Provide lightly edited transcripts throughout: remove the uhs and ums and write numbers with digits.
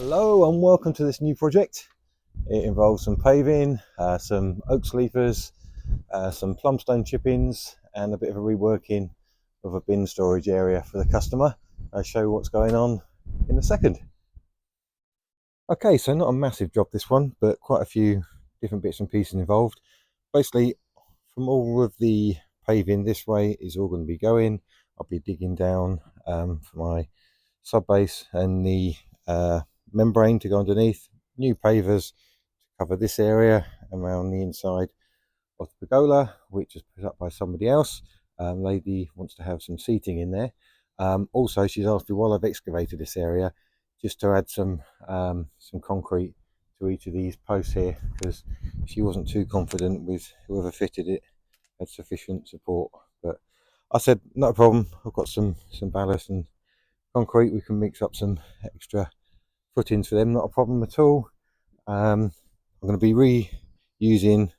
Hello and welcome to this new project. It involves some paving, some oak sleepers, some plumstone chippings and a bit of a reworking of a bin storage area for the customer. I'll show you what's going on in a second. Okay, so not a massive job this one, but quite a few different bits and pieces involved. Basically, from all of the paving this way is all going to be going. I'll be digging down for my subbase and the membrane to go underneath, new pavers to cover this area around the inside of the pergola, which is put up by somebody else. Lady wants to have some seating in there. Also, she's asked me while I've excavated this area just to add some concrete to each of these posts here, because she wasn't too confident with whoever fitted it had sufficient support. But I said, not a problem, I've got some ballast and concrete, we can mix up some extra footings for them, not a problem at all. I'm going to be reusing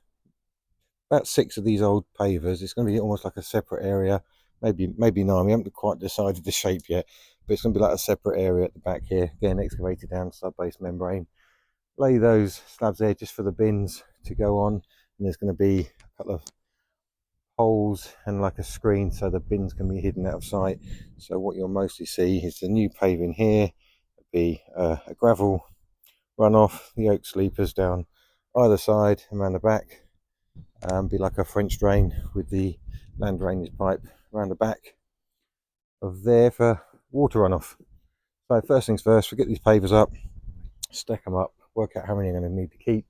about 6 of these old pavers. It's going to be almost like a separate area, maybe 9. We haven't quite decided the shape yet, but it's going to be like a separate area at the back here. Again, excavated down sub-base membrane. Lay those slabs there just for the bins to go on, and there's going to be a couple of holes and like a screen so the bins can be hidden out of sight. So what you'll mostly see is the new paving here, be a gravel runoff, the oak sleepers down either side and around the back, be like a French drain with the land drainage pipe around the back of there for water runoff. So first things first, we get these pavers up, stack them up, work out how many I'm going to need to keep.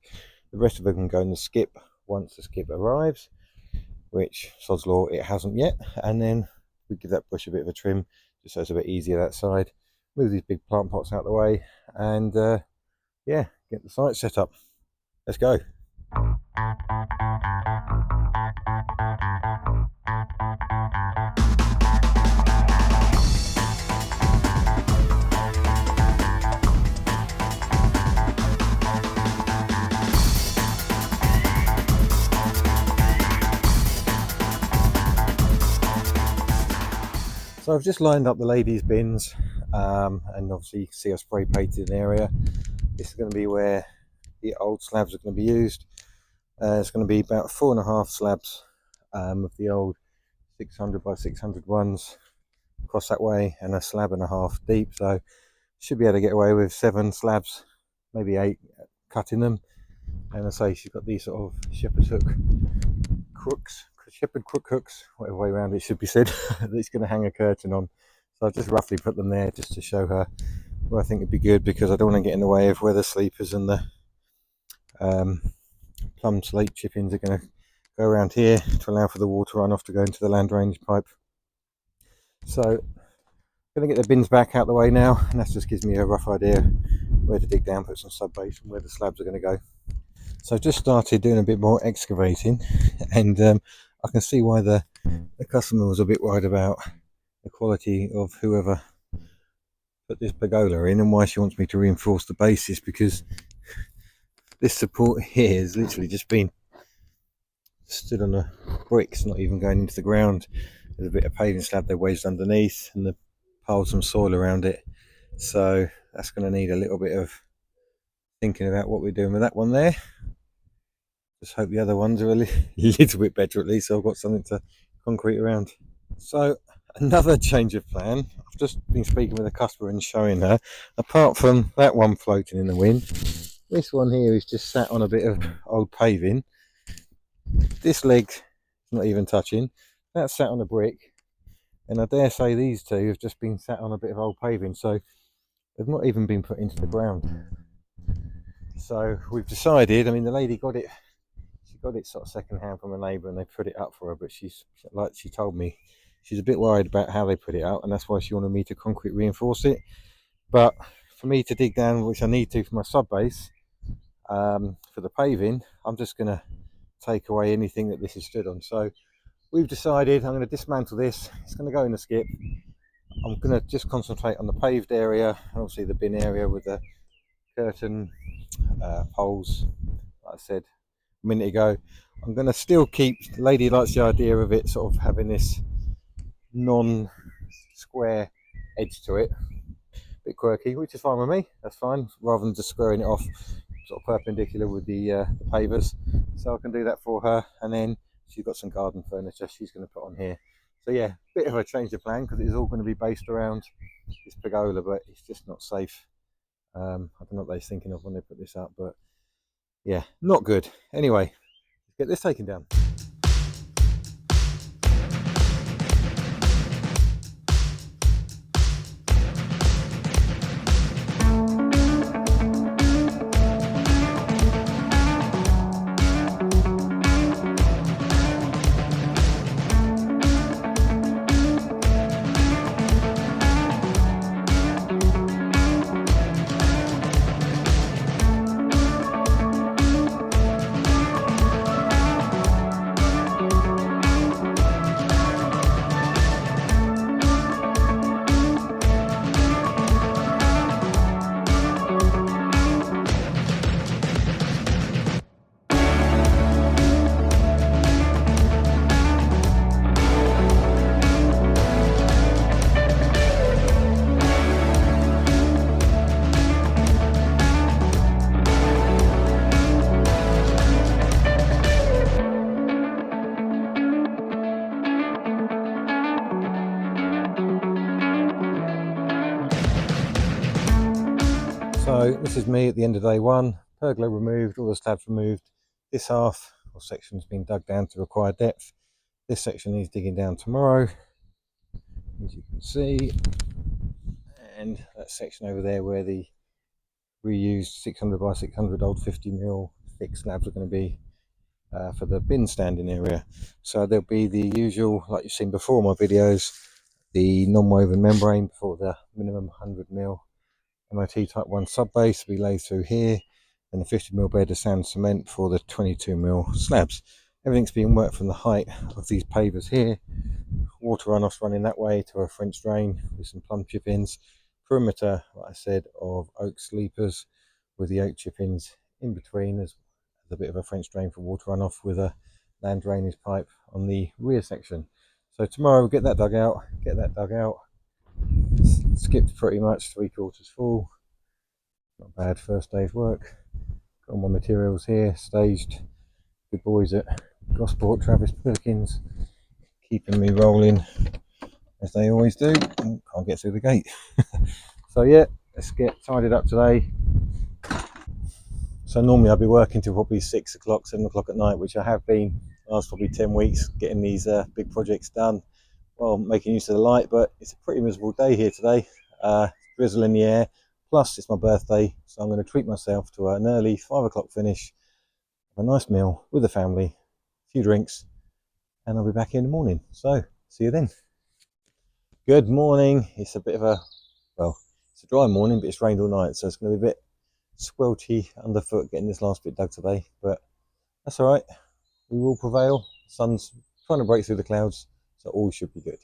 The rest of them can go in the skip once the skip arrives, which, sod's law, it hasn't yet. And then we give that bush a bit of a trim just so it's a bit easier that side. Move these big plant pots out of the way, and yeah, get the site set up. Let's go. So I've just lined up the ladies' bins, and obviously you can see I've spray painted an area. This is going to be where the old slabs are going to be used. It's going to be about 4.5 slabs of the old 600 by 600 ones across that way, and a slab and a half deep. So should be able to get away with 7 slabs, maybe 8, cutting them. And I say she's got these sort of shepherd's hook crooks, shepherd crook hooks, whatever way around it should be said, that it's going to hang a curtain on. So I've just roughly put them there just to show her where I think it'd be good, because I don't want to get in the way of where the sleepers and the plum slate chippings are going to go around here to allow for the water runoff to go into the land drainage pipe. So I'm going to get the bins back out the way now, and that just gives me a rough idea where to dig down, put some sub base, and where the slabs are going to go. So I've just started doing a bit more excavating, and I can see why the customer was a bit worried about the quality of whoever put this pergola in, and why she wants me to reinforce the bases, because this support here has literally just been stood on the bricks, not even going into the ground. There's a bit of paving slab they wedged underneath, and they piled some soil around it. So that's going to need a little bit of thinking about what we're doing with that one there. Just hope the other ones are a little bit better at least, so I've got something to concrete around. So another change of plan. I've just been speaking with a customer and showing her, apart from that one floating in the wind, this one here is just sat on a bit of old paving. This leg's not even touching, that's sat on a brick, and I dare say these two have just been sat on a bit of old paving, so they've not even been put into the ground. So we've decided, I mean, the lady got it sort of second hand from a neighbour, and they put it up for her, but she's, like she told me, she's a bit worried about how they put it out, and that's why she wanted me to concrete reinforce it. But for me to dig down, which I need to for my sub base, for the paving, I'm just going to take away anything that this is stood on. So we've decided I'm going to dismantle this. It's going to go in the skip. I'm going to just concentrate on the paved area, and obviously the bin area with the curtain holes, like I said a minute ago. I'm going to still keep, the lady likes the idea of it sort of having this non-square edge to it, bit quirky, which is fine with me. That's fine, rather than just squaring it off sort of perpendicular with the pavers. So I can do that for her, and then she's got some garden furniture she's going to put on here. So yeah, bit of a change of plan because it's all going to be based around this pergola, but it's just not safe. I don't know what they're thinking of when they put this up, but yeah, not good. Anyway, let's get this taken down. So this is me at the end of day one. Pergola removed, all the slabs removed. This half or section has been dug down to required depth. This section needs digging down tomorrow, as you can see. And that section over there where the reused 600 by 600 old 50mm thick slabs are going to be for the bin standing area. So there'll be the usual, like you've seen before in my videos, the non-woven membrane for the minimum 100mm MOT type 1 subbase to be laid through here, and the 50mm bed of sand cement for the 22mm slabs. Everything's being worked from the height of these pavers here. Water runoffs running that way to a French drain with some plum chip-ins. Perimeter, like I said, of oak sleepers with the oak chip-ins in between as a bit of a French drain for water runoff with a land drainage pipe on the rear section. So tomorrow we'll get that dug out, skipped pretty much 3/4 full. Not bad first day's work. Got all my materials here staged. Good boys at Gosport, Travis Perkins, keeping me rolling as they always do. Can't get through the gate. So yeah, let's get tidied up today. So normally I'll be working till probably 6 o'clock, 7 o'clock at night, which I have been last probably 10 weeks getting these big projects done. Well, making use of the light, but it's a pretty miserable day here today. Drizzle in the air, plus it's my birthday, so I'm going to treat myself to an early 5 o'clock finish, a nice meal with the family, a few drinks, and I'll be back in the morning. So see you then. Good morning. It's a bit of a, well, it's a dry morning, but it's rained all night, so it's going to be a bit squelchy underfoot getting this last bit dug today, but that's all right. We will prevail. The sun's trying to break through the clouds, so all should be good.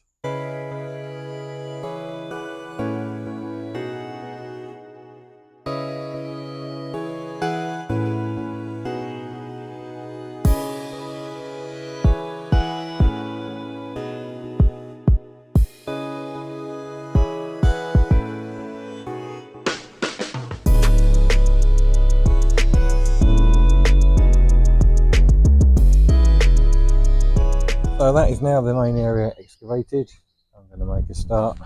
So that is now the main area excavated. I'm going to make a start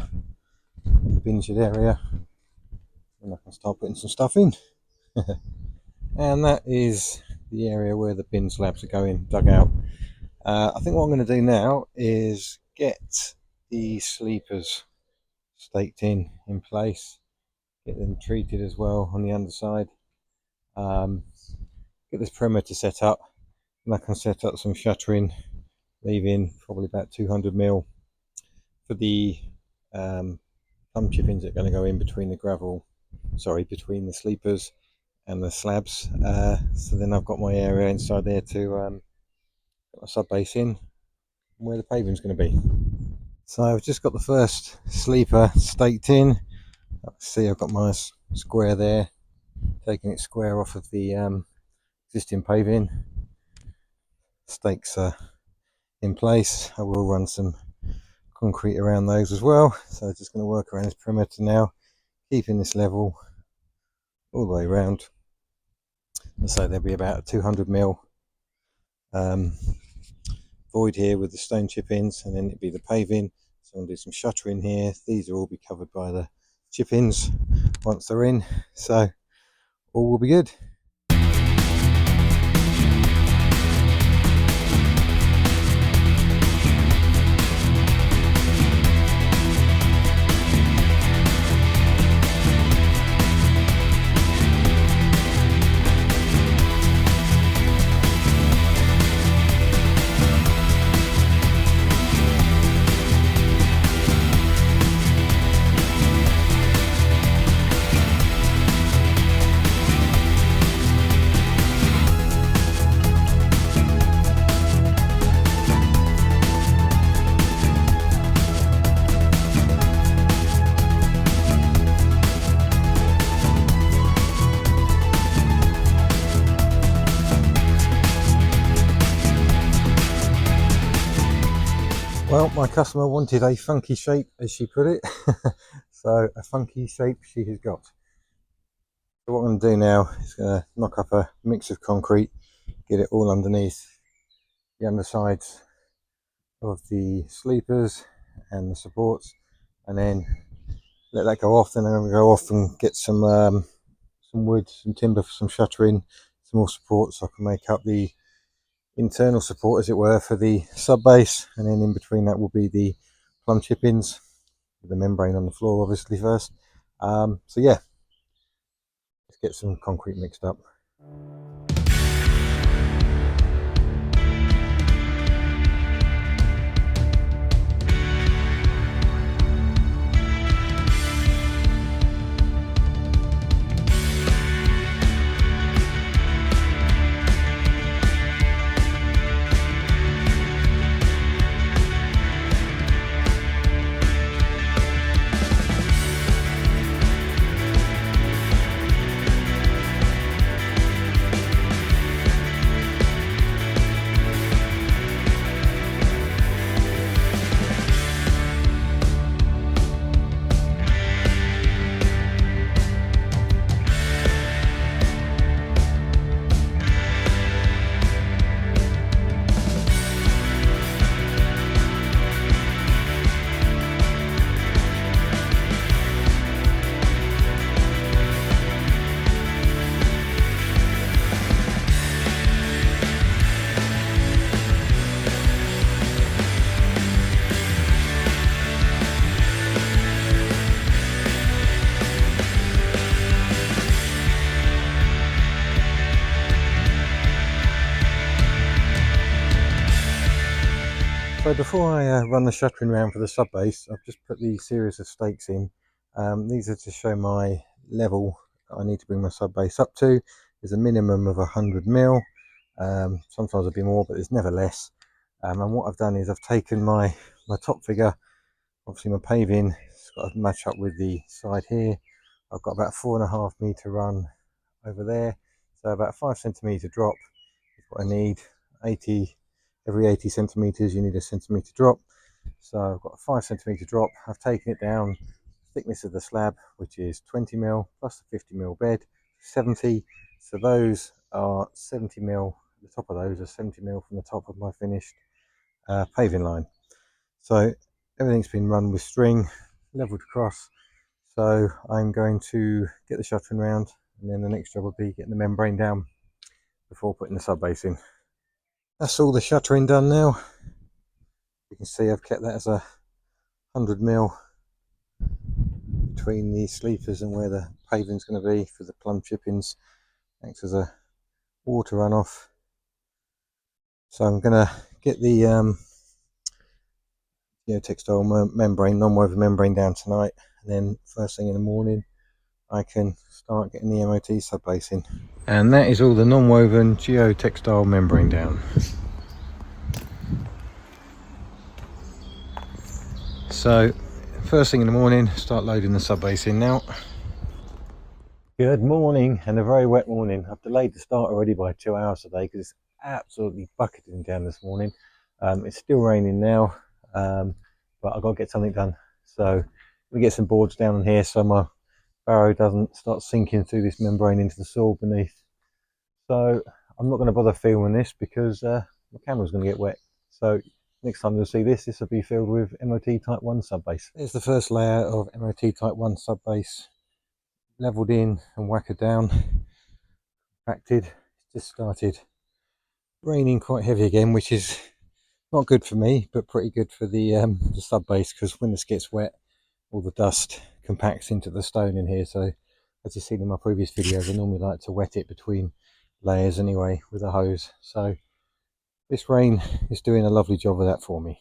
in the bin shed area and I can start putting some stuff in. And that is the area where the bin slabs are going dug out. I think what I'm going to do now is get the sleepers staked in place, get them treated as well on the underside, get this perimeter set up, and I can set up some shuttering, leaving probably about 200mm for the plum chip-ins that are going to go in between the between the sleepers and the slabs. So then I've got my area inside there to put my subbase in and where the paving is going to be. So I've just got the first sleeper staked in. See, I've got my square there, taking it square off of the existing paving. Stakes are in place. I will run some concrete around those as well. So I'm just going to work around this perimeter now, keeping this level all the way around. And so there'll be about a 200mm void here with the stone chip-ins, and then it'll be the paving. So I'm going to do some shuttering here. These will all be covered by the chip-ins once they're in, so all will be good. Well, my customer wanted a funky shape, as she put it, so a funky shape she has got. So what I'm going to do now is going to knock up a mix of concrete, get it all underneath the undersides of the sleepers and the supports, and then let that go off. Then I'm going to go off and get some wood, some timber for some shuttering, some more support, so I can make up the internal support, as it were, for the sub base. And then in between that will be the plumb chip-ins with the membrane on the floor, obviously, first. So yeah, let's get some concrete mixed up. So before I run the shuttering round for the sub base, I've just put these series of stakes in. These are to show my level that I need to bring my sub base up to. There's a minimum of 100mm. Sometimes it'll be more, but there's never less. And what I've done is I've taken my top figure. Obviously my paving has got to match up with the side here. I've got about 4.5 meter run over there, so about 5 centimeter drop is what I need. Every 80 centimeters you need a centimeter drop, so I've got a 5 centimeter drop. I've taken it down thickness of the slab, which is 20mm plus the 50mm bed, 70. So those are 70mm. The top of those are 70mm from the top of my finished paving line. So everything's been run with string, leveled across. So I'm going to get the shuttering round, and then the next job will be getting the membrane down before putting the sub base in. That's all the shuttering done now. You can see I've kept that as a 100mm between the sleepers and where the paving's going to be for the plumb chip-ins. Acts as a water runoff. So I'm going to get the geotextile membrane, non-woven membrane down tonight, and then first thing in the morning I can start getting the MOT sub base in. And that is all the non-woven geotextile membrane down. So first thing in the morning, start loading the sub base in now. Good morning, and a very wet morning. I've delayed the start already by 2 hours today because it's absolutely bucketing down this morning. It's still raining now, but I've got to get something done. So we get some boards down on here, so my barrow doesn't start sinking through this membrane into the soil beneath. So I'm not going to bother filming this because my camera's going to get wet. So next time you'll see this, this will be filled with MOT Type 1 subbase. There's the first layer of MOT Type 1 subbase, levelled in and whackered down, compacted. It's just started raining quite heavy again, which is not good for me, but pretty good for the subbase, because when this gets wet, all the dust compacts into the stone in here. So as you've seen in my previous videos, I normally like to wet it between layers anyway with a hose. So this rain is doing a lovely job of that for me.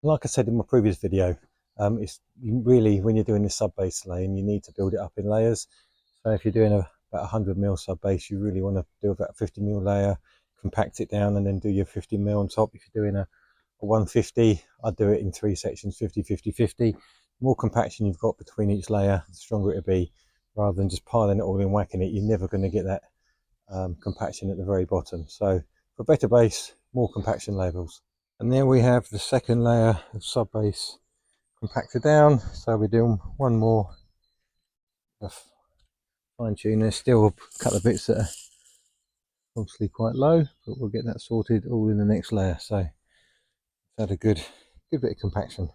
Like I said in my previous video, it's really, when you're doing this subbase laying, you need to build it up in layers. So if you're doing about 100mm subbase, you really want to do about a 50mm layer, compact it down, and then do your 50mm on top. If you're doing a 150, I'd do it in 3 sections, 50, 50, 50. The more compaction you've got between each layer, the stronger it'll be, rather than just piling it all in, whacking it. You're never going to get that compaction at the very bottom. So for better base, more compaction levels. And there we have the second layer of subbase compacted down. So we're doing one more fine tune. There's still a couple of bits that are obviously quite low, but we'll get that sorted all in the next layer. So it's had a good bit of compaction.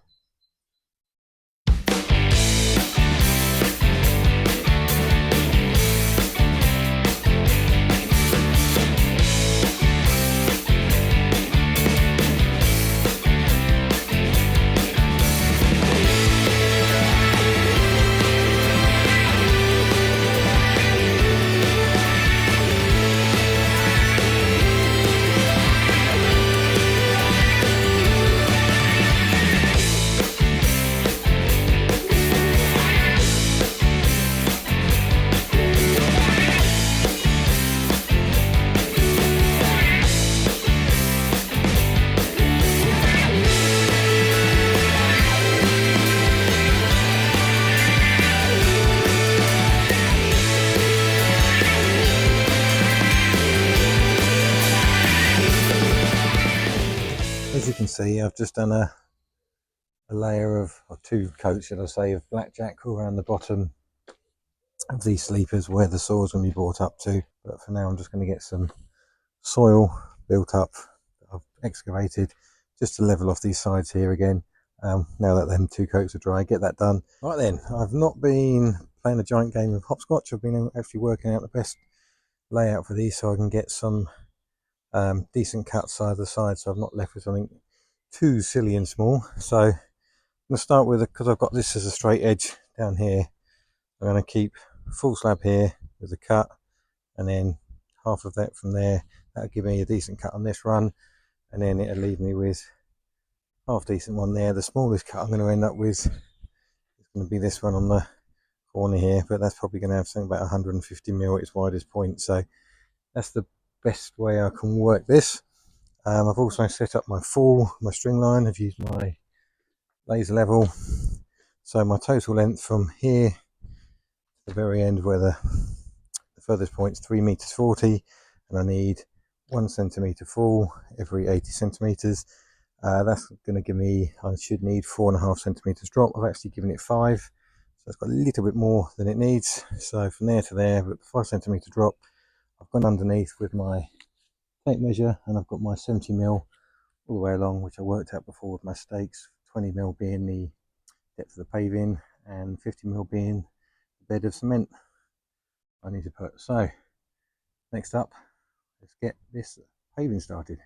As you can see, I've just done a layer of, or 2 coats, should I say, of blackjack around the bottom of these sleepers where the soil's going to be brought up to. But for now, I'm just going to get some soil built up that I've excavated just to level off these sides here again. Now that them 2 coats are dry, get that done. Right then, I've not been playing a giant game of hopscotch. I've been actually working out the best layout for these so I can get some decent cuts either side, so I'm not left with something too silly and small. So I'm going to start with, because I've got this as a straight edge down here, I'm going to keep full slab here with a cut, and then half of that from there. That'll give me a decent cut on this run, and then it'll leave me with half decent one there. The smallest cut I'm going to end up with is going to be this one on the corner here, but that's probably going to have something about 150mm at its widest point. So that's the best way I can work this. I've also set up my string line. I've used my laser level, so my total length from here to the very end where the furthest point is 3.40 meters, and I need 1 centimeter full every 80 centimeters. That's going to give me, I should need 4.5 centimeters drop. I've actually given it 5, so it's got a little bit more than it needs. So from there to there, with 5 centimeter drop, I've gone underneath with my tape measure, and I've got my 70mm all the way along, which I worked out before with my stakes, 20mm being the depth of the paving and 50mm being the bed of cement I need to put. So next up, let's get this paving started.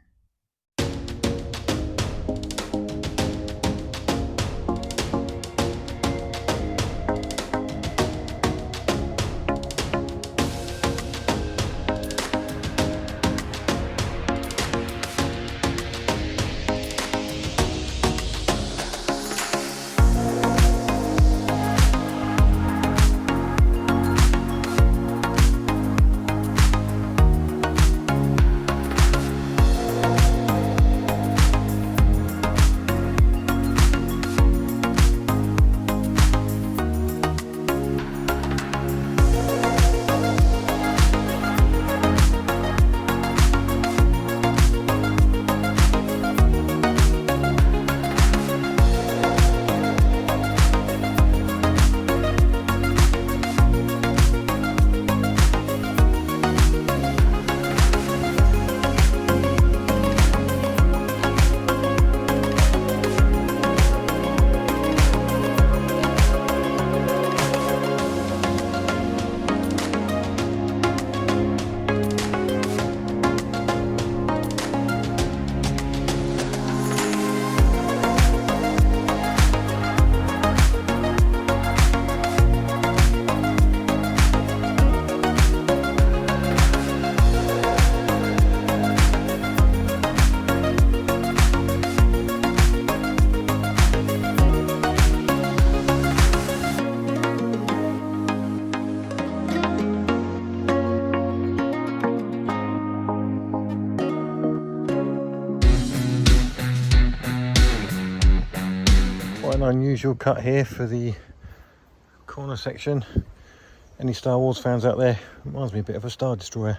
unusual cut here for the corner section. Any Star Wars fans out there? Reminds me a bit of a Star Destroyer.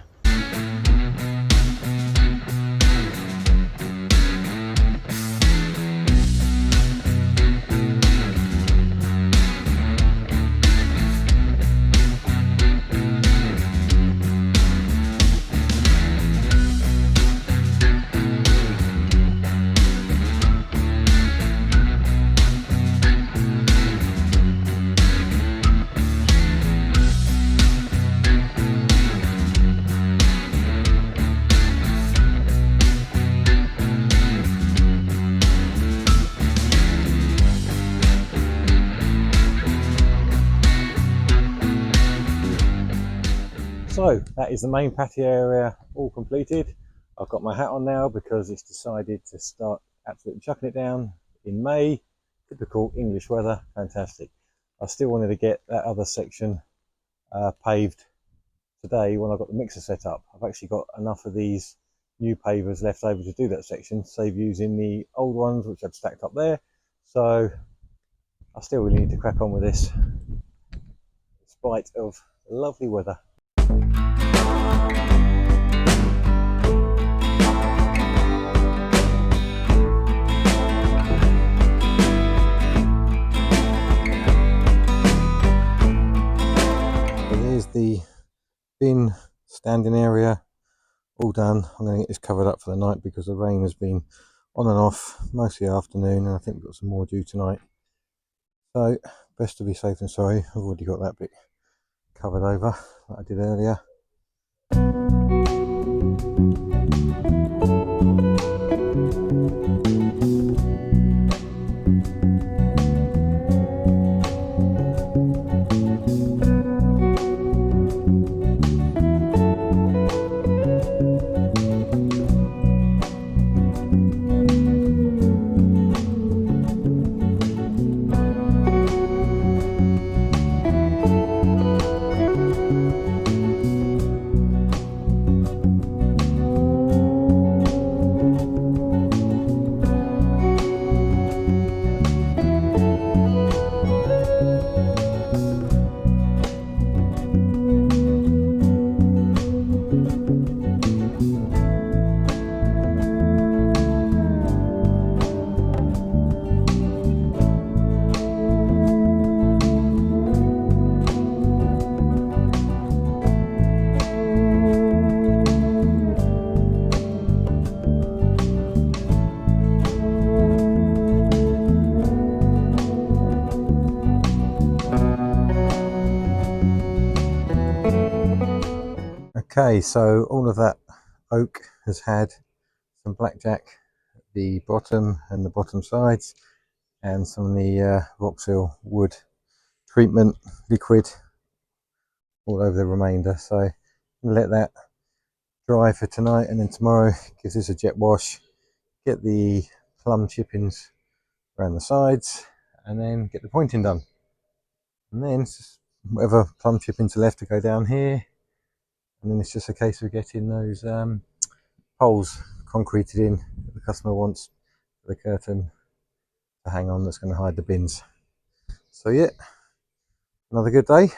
So that is the main patio area all completed. I've got my hat on now because it's decided to start absolutely chucking it down in May. Typical English weather, fantastic. I still wanted to get that other section paved today when I got the mixer set up. I've actually got enough of these new pavers left over to do that section, save using the old ones which I'd stacked up there. So I still really need to crack on with this, in spite of lovely weather. There's the bin standing area all done. I'm going to get this covered up for the night because the rain has been on and off most of the afternoon, and I think we've got some more due tonight. So best to be safe than sorry. I've already got that bit covered over that I did earlier. Okay, so all of that oak has had some blackjack at the bottom and the bottom sides, and some of the Roxil wood treatment liquid all over the remainder. So I'm going to let that dry for tonight, and then tomorrow give this a jet wash, get the plum chippings around the sides, and then get the pointing done. And then just whatever plum chippings are left to go down here, and then it's just a case of getting those poles concreted in that the customer wants for the curtain to hang on that's going to hide the bins. So yeah, another good day.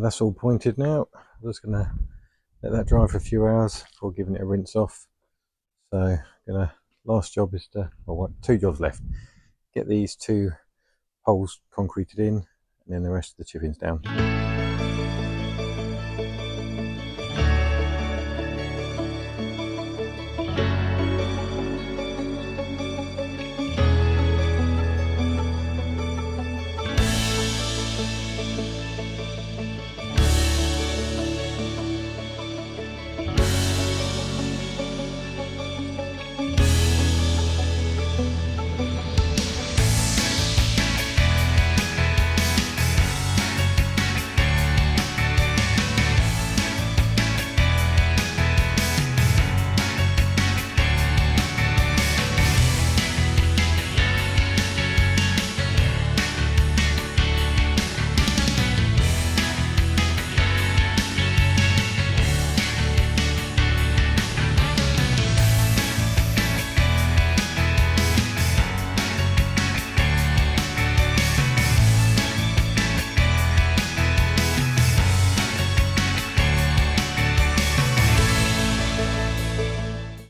that's all pointed now. I'm just going to let that dry for a few hours before giving it a rinse off. So last job is to, or what, 2 jobs left. Get these 2 holes concreted in, and then the rest of the chippings down.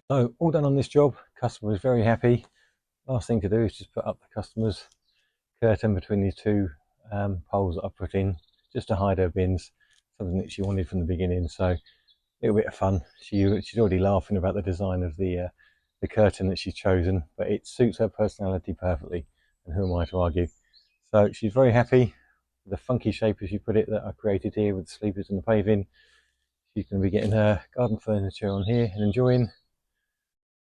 So all done on this job. Customer is very happy. Last thing to do is just put up the customer's curtain between these 2 poles that I put in, just to hide her bins, something that she wanted from the beginning. So a little bit of fun. She's already laughing about the design of the curtain that she's chosen, but it suits her personality perfectly, and who am I to argue? So she's very happy with the funky shape, as you put it, that I created here with the sleepers and the paving. She's going to be getting her garden furniture on here and enjoying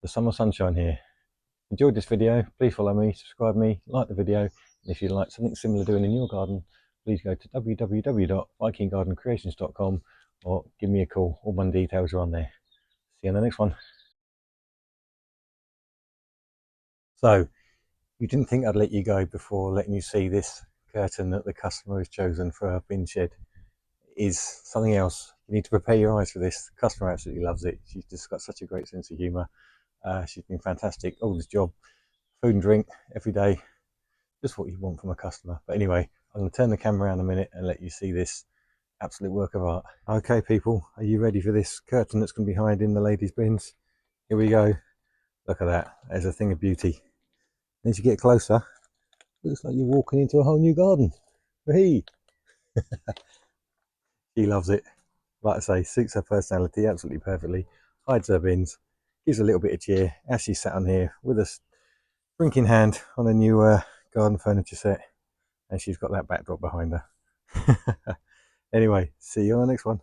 the summer sunshine here. Enjoyed this video, please follow me, subscribe me, like the video, and if you'd like something similar doing in your garden, please go to www.vikinggardencreations.com or give me a call. All my details are on there. See you on the next one. So, you didn't think I'd let you go before letting you see this curtain that the customer has chosen for her bin shed. It is something else. You need to prepare your eyes for this. The customer absolutely loves it. She's just got such a great sense of humour. She's been fantastic. All this job, food and drink every day, just what you want from a customer. But anyway, I'm going to turn the camera around a minute and let you see this absolute work of art. Okay people, are you ready for this curtain that's going to be hiding the ladies' bins? Here we go. Look at that. There's a thing of beauty. As you get closer, it looks like you're walking into a whole new garden. Hey, she loves it. Like I say, suits her personality absolutely perfectly. Hides her bins, gives a little bit of cheer as she's sat on here with a drink in hand on a new garden furniture set, and she's got that backdrop behind her. Anyway, see you on the next one.